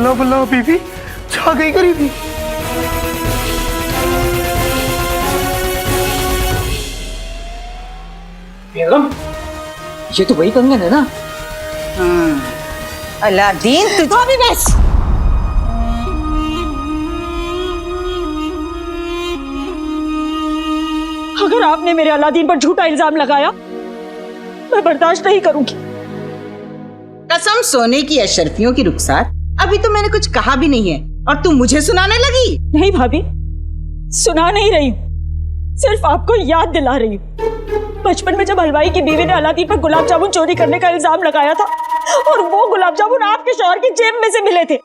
बल्ला बल्ला बीबी छा गई गरीबी। बेगम, ये तो वही कंगन है ना? अलादीन तुझे भी बस। अगर आपने मेरे अलादीन पर झूठा इल्जाम लगाया मैं बर्दाश्त नहीं करूंगी। कसम सोने की अशरफियों की रुखसार, अभी तो मैंने कुछ कहा भी नहीं है और तू मुझे सुनाने लगी। नहीं भाभी, सुना नहीं रही हूँ, सिर्फ आपको याद दिला रही हूँ। बचपन में जब हलवाई की बीवी ने अलादीन पर गुलाब जामुन चोरी करने का इल्जाम लगाया था और वो गुलाब जामुन आपके शौहर की जेब में से मिले थे,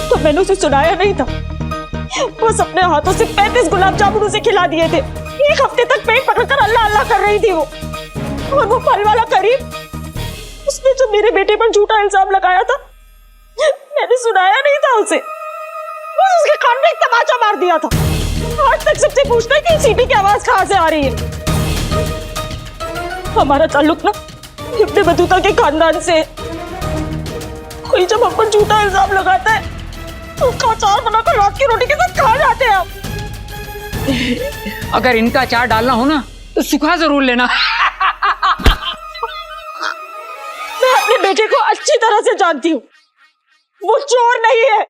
तो मैंने उसे सुनाया नहीं था। बस अपने हाथों से 35 गुलाब जामुन उसे खिला दिए थे। एक हफ्ते तक पेट पकड़कर अल्लाह अल्लाह कर रही थी वो। और वो फल वाला करीम, उसने जो मेरे बेटे पर झूठा इल्जाम लगाया था, मैंने सुनाया नहीं था उसे। बस उसके कान में एक तमाचा मार दिया था। आज तक सबसे पूछता है कि सीटी की आवाज कहां से आ रही है। हमारा ताल्लुक ना इब्ने बतूता के खानदान से। कोई जब हम पर झूठा इल्जाम लगाता है तो उसका अचार बनाकर रात की रोटी के साथ खा जाते हैं आप। अगर इनका अचार डालना हो ना तो सुखा जरूर लेना। मैं अपने बेटे को अच्छी तरह से जानती हूँ, वो चोर नहीं है।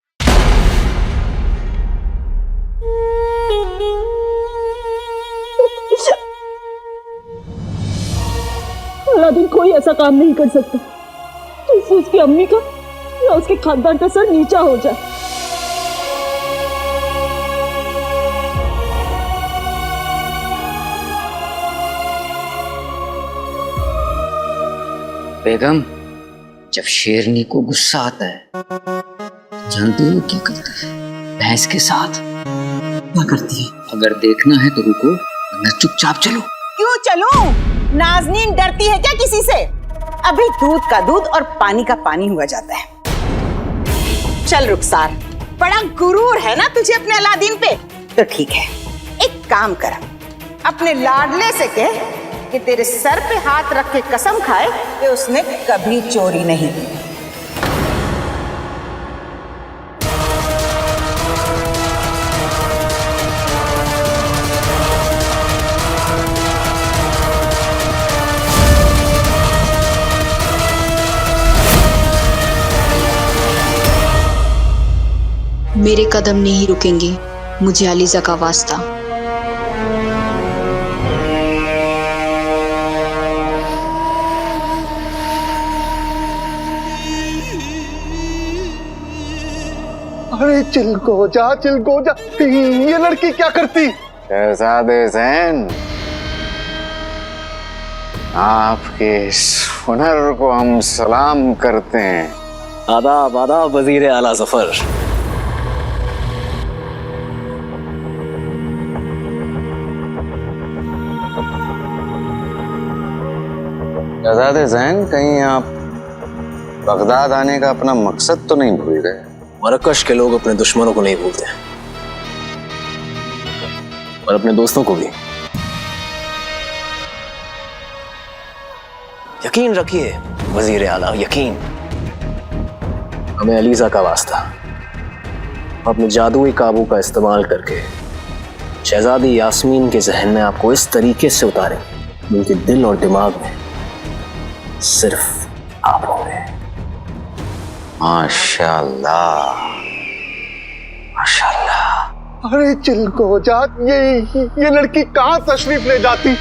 अलादीन कोई ऐसा काम नहीं कर सकता जिससे उसकी अम्मी का या उसके खानदान का सर नीचा हो जाए। बेगम, जब शेरनी को गुस्सा आता है जानती हो क्या करती है? भैंस के साथ क्या करती है? अगर देखना है तो रुको, वरना चुपचाप चलो। क्यों चलूं? नाज़नीन डरती है क्या किसी से? अभी दूध का दूध और पानी का पानी हुआ जाता है। चल रुखसार, बड़ा गुरूर है ना तुझे अपने अलादीन पे। तो ठीक है, एक काम कर, अपने लाडले से कह कि तेरे सर पे हाथ रख के कसम खाए कि उसने कभी चोरी नहीं की। मेरे कदम नहीं रुकेंगे, मुझे अलीजा का वास्ता। अरे चिलको जा, ये लड़की क्या करती? शहजादे ज़ैन, आपके इस हुनर को हम सलाम करते हैं। आदाब आदाब वजीर आला ज़फर। शहजादे ज़ैन, कहीं आप बगदाद आने का अपना मकसद तो नहीं भूल गए? मरकश के लोग अपने दुश्मनों को नहीं भूलते और अपने दोस्तों को भी। यकीन रखिए वजीर आला, यकीन। हमें अलीजा का वास्ता, अपने जादुई काबू का इस्तेमाल करके शहजादी यास्मीन के जहन में आपको इस तरीके से उतारें उनके दिल और दिमाग में सिर्फ आप होंगे। माशाल्लाह, माशाल्लाह। अरे चिलको जा, ये लड़की कहाँ तशरीफ ले जाती?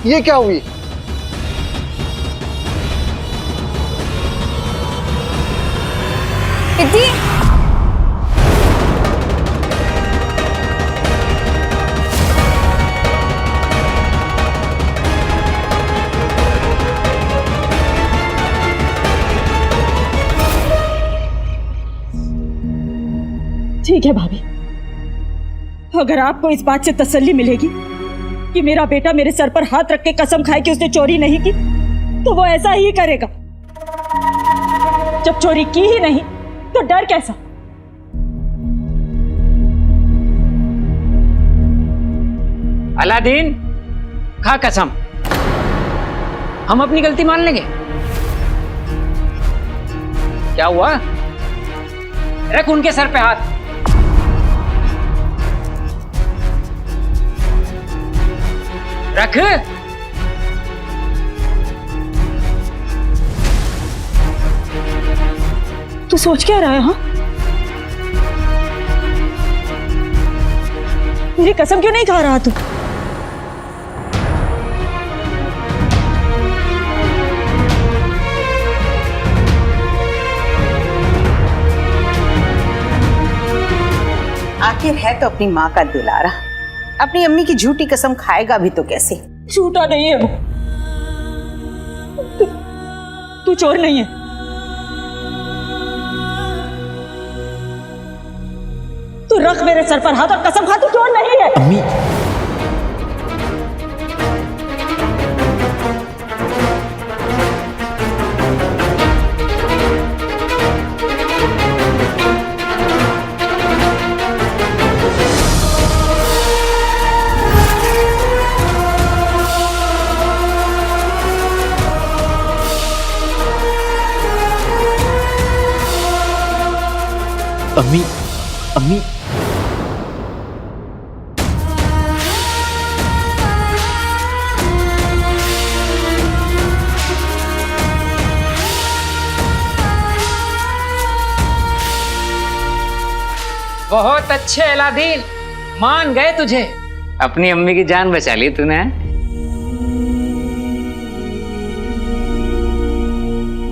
ये क्या हुई? ठीक है भाभी, अगर आपको इस बात से तसल्ली मिलेगी कि मेरा बेटा मेरे सर पर हाथ रख के कसम खाए कि उसने चोरी नहीं की, तो वो ऐसा ही करेगा। जब चोरी की ही नहीं तो डर कैसा? अलादीन, खा कसम, हम अपनी गलती मान लेंगे। क्या हुआ? रख उनके सर पे हाथ। रख। तू सोच क्या रहा है? हाँ, मेरी कसम क्यों नहीं खा रहा तू? आखिर है तो अपनी माँ का दुलारा, अपनी अम्मी की झूठी कसम खाएगा भी तो कैसे? झूठा नहीं है वो। तू चोर नहीं है। तू रख मेरे सर पर हाथ और कसम खा, तू चोर नहीं है। अम्मी, अम्मी, अम्मी, बहुत अच्छे अलादीन, मान गए तुझे। अपनी अम्मी की जान बचा ली तूने।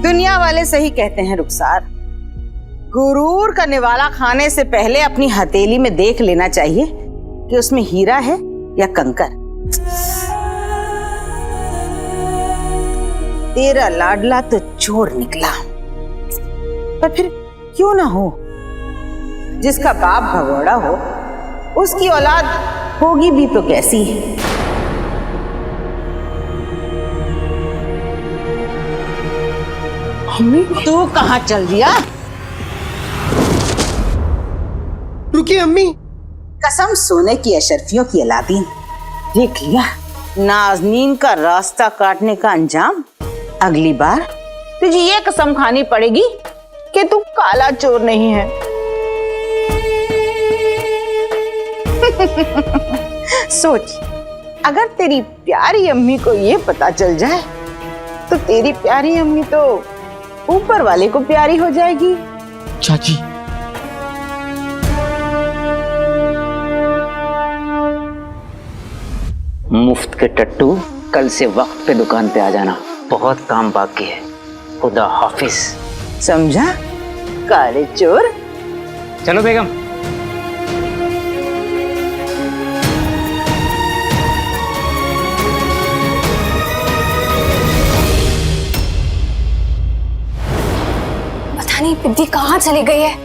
दुनिया वाले सही कहते हैं रुखसार, गुरूर का निवाला खाने से पहले अपनी हथेली में देख लेना चाहिए कि उसमें हीरा है या कंकर। तेरा लाडला तो चोर निकला, पर फिर क्यों ना हो, जिसका बाप भगोड़ा हो उसकी औलाद होगी भी तो कैसी। तू कहाँ चल दिया? रुकिए अम्मी। कसम सोने की अशरफियों की अलादीन, देख लिया नाज़नीन का रास्ता काटने का अंजाम। अगली बार तुझे ये कसम खानी पड़ेगी कि तू काला चोर नहीं है। सोच, अगर तेरी प्यारी अम्मी को ये पता चल जाए तो तेरी प्यारी अम्मी तो ऊपर वाले को प्यारी हो जाएगी। चाची, मुफ्त के टट्टू, कल से वक्त पे दुकान पे आ जाना, बहुत काम बाकी है। खुदा हाफिज। समझा काले चोर? चलो बेगम। पता नहीं पिद्दी कहाँ चली गई है।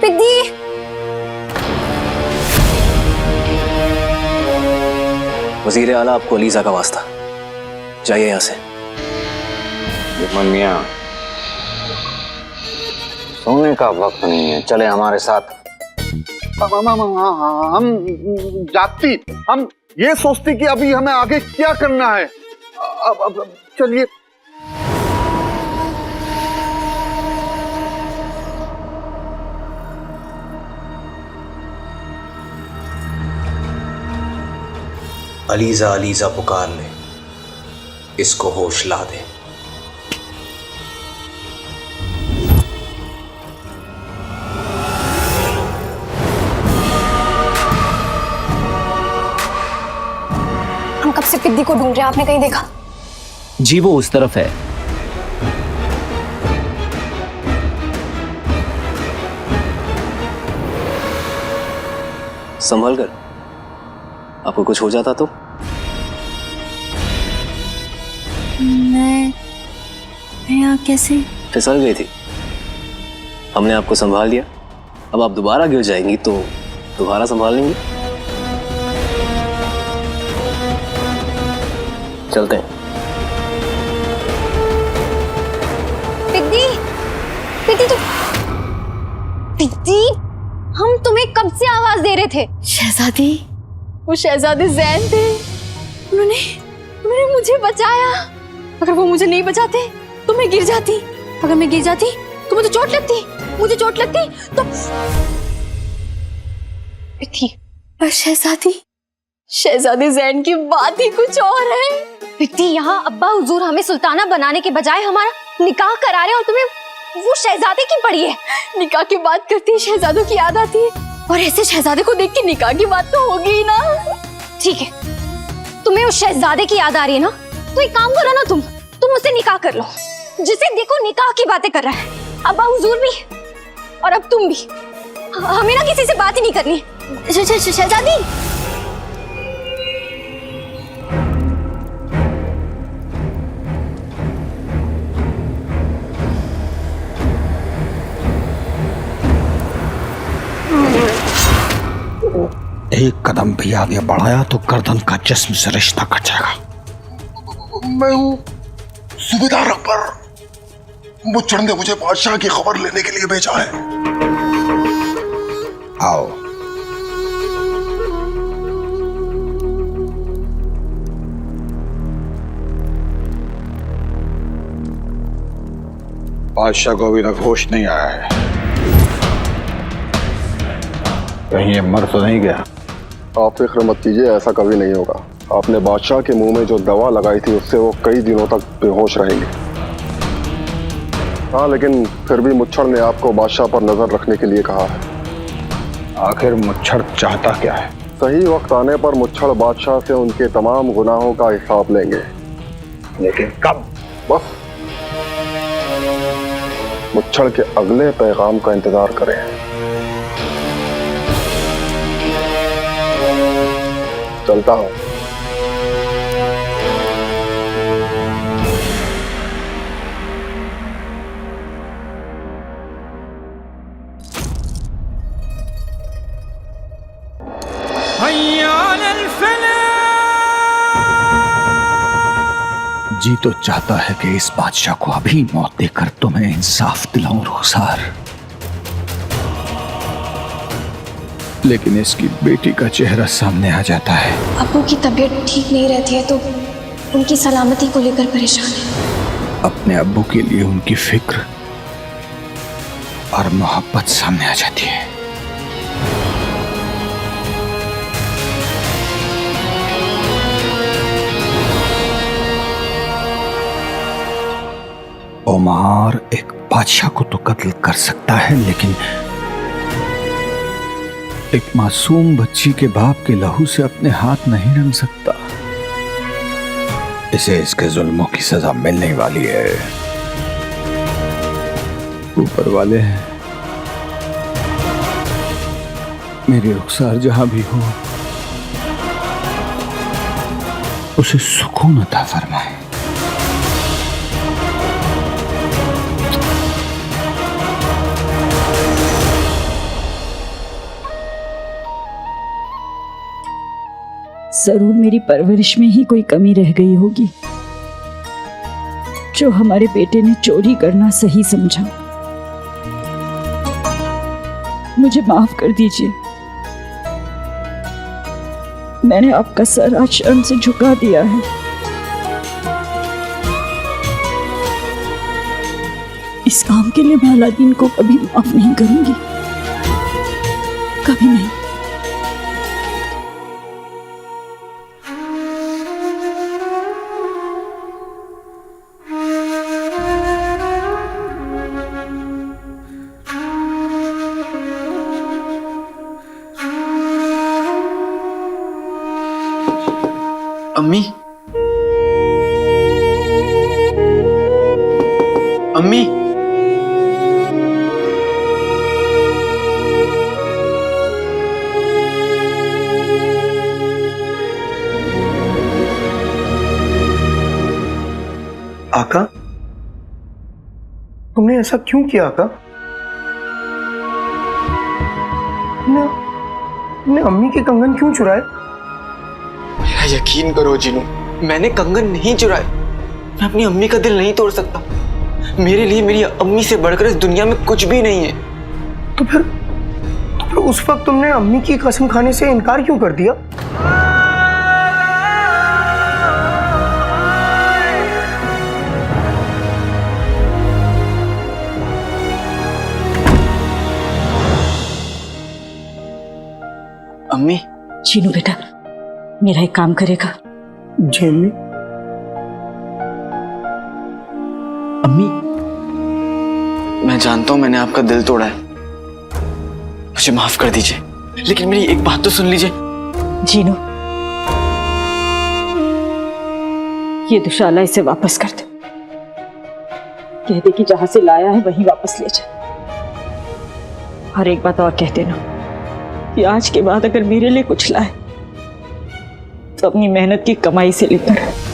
पिद्दी, वजीर आला आपको अलीजा का वास्ता, जाइए यहाँ से। मम्मिया, सोने का वक्त नहीं है, चले हमारे साथ। हम जागती, हम ये सोचती कि अभी हमें आगे क्या करना है। अब चलिए। अलीजा अलीजा पुकार ले, इसको होश ला दे। हम कब से पिद्दी को ढूंढ रहे हैं, आपने कहीं देखा? जी वो उस तरफ है। संभल कर, आपको कुछ हो जाता तो? मैं यहाँ कैसे? फिसल गई थी, हमने आपको संभाल लिया। अब आप दोबारा गिर जाएंगी तो दोबारा संभाल लेंगे। चलते हैं। पिद्दी, पिद्दी तो पिद्दी, हम तुम्हें कब से आवाज दे रहे थे। शहजादी, वो शहजादे जैन थे, उन्होंने मुझे बचाया। अगर वो मुझे नहीं बचाते तो मैं गिर जाती, अगर मैं गिर जाती तो मुझे चोट लगती तो थी। पर शहजादे जैन की बात ही कुछ और है। बिट्टी, यहाँ अब्बा हुजूर हमें सुल्ताना बनाने के बजाय हमारा निकाह करा रहे और तुम्हें वो शहजादे की पड़ी है। निकाह की बात करती है, शहजादों की याद आती है, और ऐसे शहजादे को देख के निकाह की बात तो होगी ही ना। ठीक है, तुम्हें उस शहजादे की याद आ रही है ना, तो एक काम करो ना, तुम उससे निकाह कर लो। जिसे देखो निकाह की बातें कर रहा है, अब्बा हुजूर भी और अब तुम भी। हमें ना किसी से बात ही नहीं करनी। शहजादी, एक कदम भी आगे बढ़ाया तो गर्दन का जिस्म से रिश्ता कट जाएगा। मैं हूँ सूबेदार अकबर, मुच्चड़ ने मुझे बादशाह की खबर लेने के लिए भेजा है। आओ। बादशाह को अभी तक होश नहीं आया है, कहीं ये मर तो नहीं गया? आप फिक्र मत कीजिए, ऐसा कभी नहीं होगा। आपने बादशाह के मुंह में जो दवा लगाई थी उससे वो कई दिनों तक बेहोश रहेंगे। हाँ, लेकिन फिर भी मुच्छड़ ने आपको बादशाह पर नजर रखने के लिए कहा है। आखिर मुच्छड़ चाहता क्या है? सही वक्त आने पर मुच्छड़ बादशाह से उनके तमाम गुनाहों का हिसाब लेंगे। लेकिन कब? बस मुच्छड़ के अगले पैगाम का इंतजार करें। चलता हूं। जी तो चाहता है कि इस बादशाह को अभी मौत देकर तुम्हें इंसाफ दिलाऊं रुखसार, लेकिन इसकी बेटी का चेहरा सामने आ जाता है। अब्बू की तबीयत ठीक नहीं रहती है तो उनकी सलामती को लेकर परेशान है। अपने अब्बू के लिए उनकी फिक्र और मोहब्बत सामने आ जाती है। ओमार एक बादशाह को तो कत्ल कर सकता है, लेकिन एक मासूम बच्ची के बाप के लहू से अपने हाथ नहीं रंग सकता। इसे इसके जुल्मों की सजा मिलने वाली है। ऊपर वाले हैं, मेरी रुखसार जहां भी हो उसे सुकून अता फरमाए। जरूर मेरी परवरिश में ही कोई कमी रह गई होगी जो हमारे बेटे ने चोरी करना सही समझा। मुझे माफ कर दीजिए, मैंने आपका सर आज शर्म से झुका दिया है। इस काम के लिए मैं अलादीन को कभी माफ नहीं करूंगी, कभी नहीं। अम्मी, अम्मी, आका, तुमने ऐसा क्यों किया आका? तुमने अम्मी के कंगन क्यों चुराए? यकीन करो जीनू, मैंने कंगन नहीं चुराए। मैं अपनी अम्मी का दिल नहीं तोड़ सकता। मेरे लिए मेरी अम्मी से बढ़कर इस दुनिया में कुछ भी नहीं है। तो फिर उस वक्त तुमने अम्मी की कसम खाने से इनकार क्यों कर दिया? अम्मी। चीनू बेटा, मेरा एक काम करेगा? जी अम्मी। अम्मी, मैं जानता हूं मैंने आपका दिल तोड़ा है, मुझे माफ कर दीजिए, लेकिन मेरी एक बात तो सुन लीजिए। जीनू, ये दुशाला इसे वापस कर दे। कह दे कि जहां से लाया है वहीं वापस ले जा। और एक बात और कह देना कि आज के बाद अगर मेरे लिए कुछ लाए तो अपनी मेहनत की कमाई से लेकर।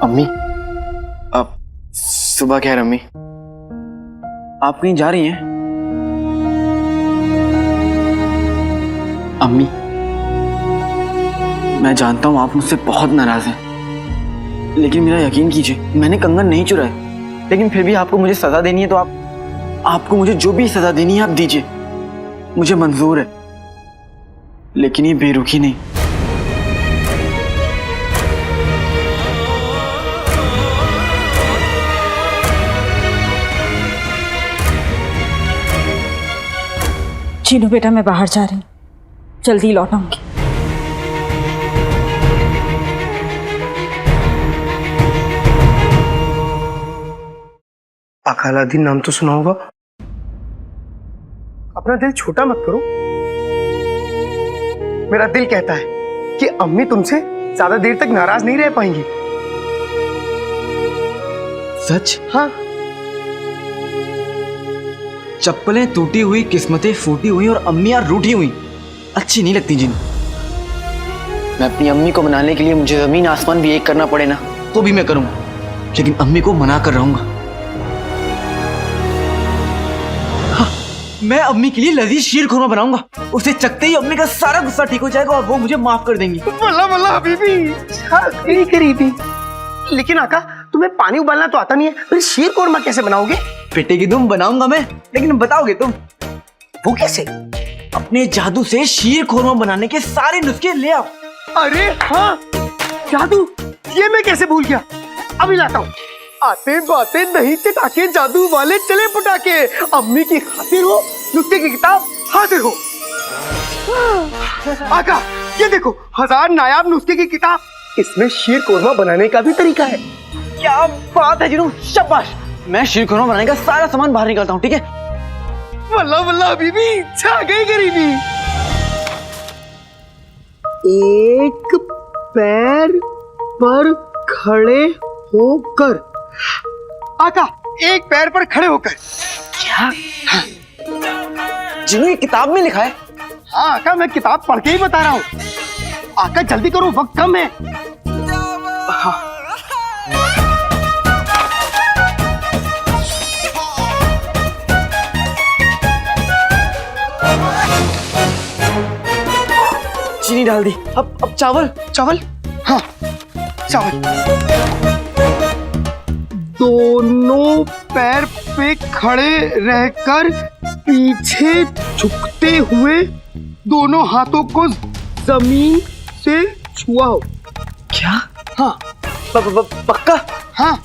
अम्मी, अब सुबह खैर। अम्मी, आप कहीं जा रही हैं? अम्मी, मैं जानता हूं आप मुझसे बहुत नाराज हैं, लेकिन मेरा यकीन कीजिए, मैंने कंगन नहीं चुराए। लेकिन फिर भी आपको मुझे सजा देनी है तो आपको मुझे जो भी सजा देनी है आप दीजिए, मुझे मंजूर है, लेकिन ये बेरुखी नहीं। चीनू बेटा, मैं बाहर जा रही हूँ, जल्दी लौट आऊंगी। आका अलादीन नाम तो सुना होगा। अपना दिल छोटा मत करो। मेरा दिल कहता है कि अम्मी तुमसे ज्यादा देर तक नाराज नहीं रह पाएंगी। सच? हाँ। चप्पलें टूटी हुई, किस्मतें फूटी हुई और अम्मियां रूठी हुई अच्छी नहीं लगती जिन। मैं अपनी अम्मी को मनाने के लिए मुझे जमीन आसमान भी एक करना पड़े ना तो भी मैं करूंगा, लेकिन अम्मी को मना कर रहूंगा। हाँ, मैं अम्मी के लिए लजीज शीर खुरमा बनाऊंगा, उसे चखते ही अम्मी का सारा गुस्सा ठीक हो जाएगा और वो मुझे माफ कर देंगी। वल्ला वल्ला हबीबी, करीबी। लेकिन आका, तुम्हें पानी उबालना तो आता नहीं है, फिर शीर कोरमा कैसे बनाओगे? पिटेगी तुम, बनाऊंगा मैं, लेकिन बताओगे तुम। वो कैसे? अपने जादू से शीर खोरमा बनाने के सारे नुस्खे ले आओ। अरे हाँ, जादू, ये मैं कैसे भूल गया, अभी लाता हूँ। आते बाते नहीं चटाके, जादू वाले चले पटाके। अम्मी की खातिर हो, नुस्खे की किताब हाजिर हो। आका, ये देखो, 1000 नायाब नुस्खे की किताब। इसमें शीर कोरमा बनाने का भी तरीका है। क्या बात है जिनू, शाबाश। मैं शीर खुरमा बनाने का सारा सामान बाहर निकालता हूँ, ठीक है? वल्ला वल्ला बीबी, छा गई गरीबी। एक पैर पर खड़े होकर। आका, एक पैर पर खड़े होकर। क्या? हाँ। जिनू, ये किताब में लिखा है? हाँ आका, मैं किताब पढ़ के ही बता रहा हूँ। आका जल्दी करो, वक्त कम है। हाँ। चीनी डाल दी। अब चावल। चावल? हाँ, चावल। दोनों पैर पे खड़े रहकर पीछे झुकते हुए दोनों हाथों को जमीन से छुआओ। क्या? हाँ। पक्का? हाँ।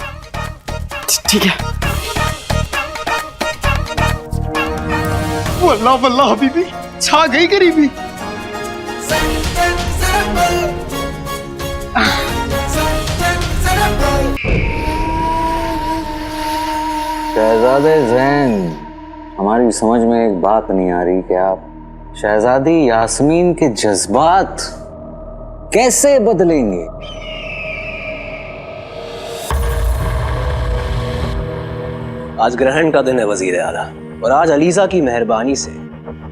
ठीक है। वल्ला वल्ला हबीबी, छा गई गरीबी। शहजादे जैन, हमारी समझ में एक बात नहीं आ रही कि आप शहजादी यास्मीन के जज्बात कैसे बदलेंगे। आज ग्रहण का दिन है वजीर आला, और आज अलीजा की मेहरबानी से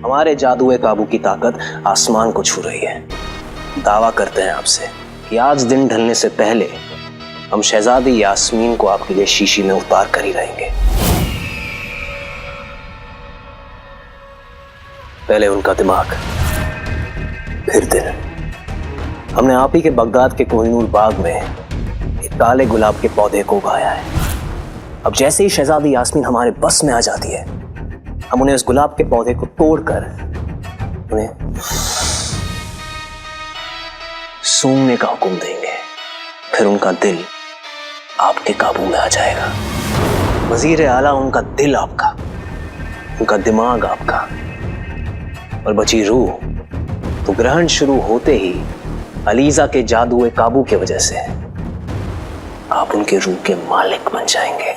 हमारे जादुए काबू की ताकत आसमान को छू रही है। दावा करते हैं आपसे कि आज दिन ढलने से पहले हम शहजादी यास्मीन को आपके लिए शीशी में उतार कर ही रहेंगे। पहले उनका दिमाग, फिर दिल। हमने आप ही के बगदाद के कोहिनूर बाग में एक काले गुलाब के पौधे को उगाया है। अब जैसे ही शहजादी यास्मीन हमारे बस में आ जाती है, हम उन्हें उस गुलाब के पौधे को तोड़कर उन्हें सूंघने का हुक्म देंगे। फिर उनका दिल आपके काबू में आ जाएगा। वजीर आला, उनका दिल आपका, उनका दिमाग आपका, और बची रूह तो ग्रहण शुरू होते ही अलीजा के जादुए काबू की वजह से आप उनके रूह के मालिक बन जाएंगे।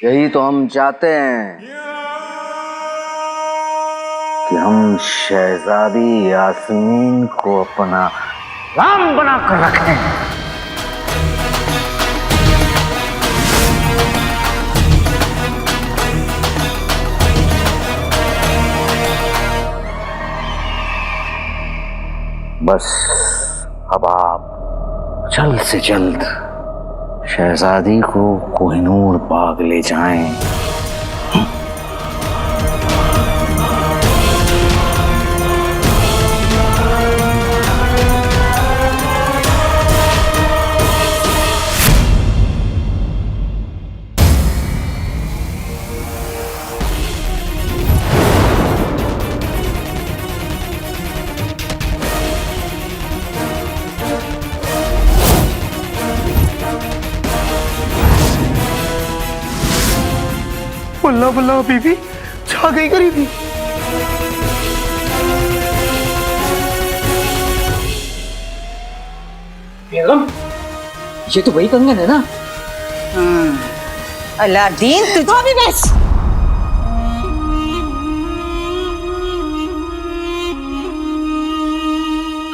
यही तो हम चाहते हैं कि हम शहजादी यास्मीन को अपना गुलाम बनाकर रखें। बस अब आप जल्द से जल्द शहजादी को कोहिनूर बाग ले जाएं। बल्ला बल्ला बीबी छा गई गरीबी। बेगम, ये तो वही कंगन है ना? अलादीन, तुझे भी बस।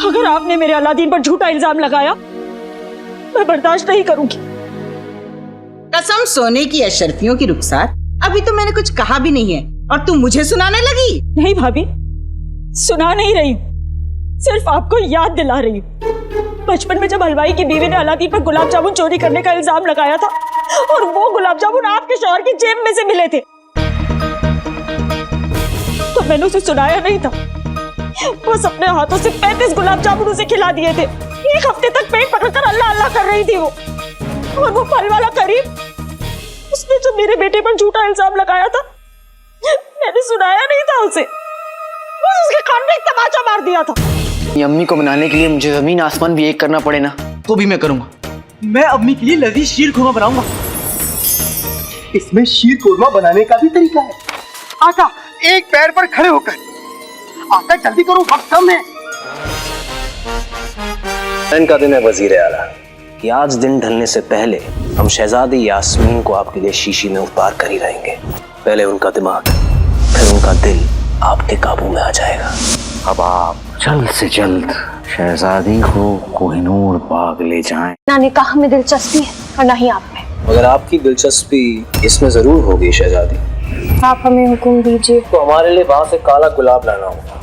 अगर आपने मेरे अलादीन पर झूठा इल्जाम लगाया, मैं बर्दाश्त नहीं करूंगी। कसम सोने की अशरफियों की रुखसार, अभी तो मैंने कुछ कहा भी नहीं है और तू मुझे सुनाने लगी। नहीं भाभी, सुना नहीं रही हूँ, सिर्फ आपको याद दिला रही हूँ। बचपन में जब हलवाई की बीवी ने अलादीन पर गुलाब जामुन चोरी करने का इल्जाम लगाया था और वो गुलाब जामुन आपके शौहर की जेब में से मिले थे, तो मैंने उसे सुनाया नहीं था। बस अपने हाथों से 35 गुलाब जामुन उसे खिला दिए थे। एक हफ्ते तक पेट पकड़कर अल्लाह अल्लाह कर रही थी वो। और वो फल वाला करीब, उसने जो मेरे बेटे पर झूठा इल्जाम लगाया था, मैंने सुनाया नहीं था उसे। बस उसके कान में एक तमाचा मार दिया था। अम्मी को मनाने के लिए मुझे जमीन आसमान भी एक करना पड़े ना, तो भी मैं करूंगा। मैं अम्मी के लिए लजीज शीर खुरमा बनाऊंगा। इसमें शीर खुरमा बनाने का भी तरीका है। आका, एक पैर पर खड़े होकर। आका जल्दी करो, वक्त कम है। का दिन है वजीर आला, कि आज दिन ढलने से पहले हम शहजादी यास्मीन को आपके लिए शीशी में उतार कर ही रहेंगे। पहले उनका दिमाग, फिर उनका दिल आपके काबू में आ जाएगा। अब आप जल्द से जल्द शहजादी को कोहिनूर बाग ले जाएं। ना निकाह में दिलचस्पी है और ना ही आप में। मगर आपकी दिलचस्पी इसमें जरूर होगी शहजादी। आप हमें हुक्म दीजिए। तो हमारे लिए वहां से काला गुलाब लाना होगा।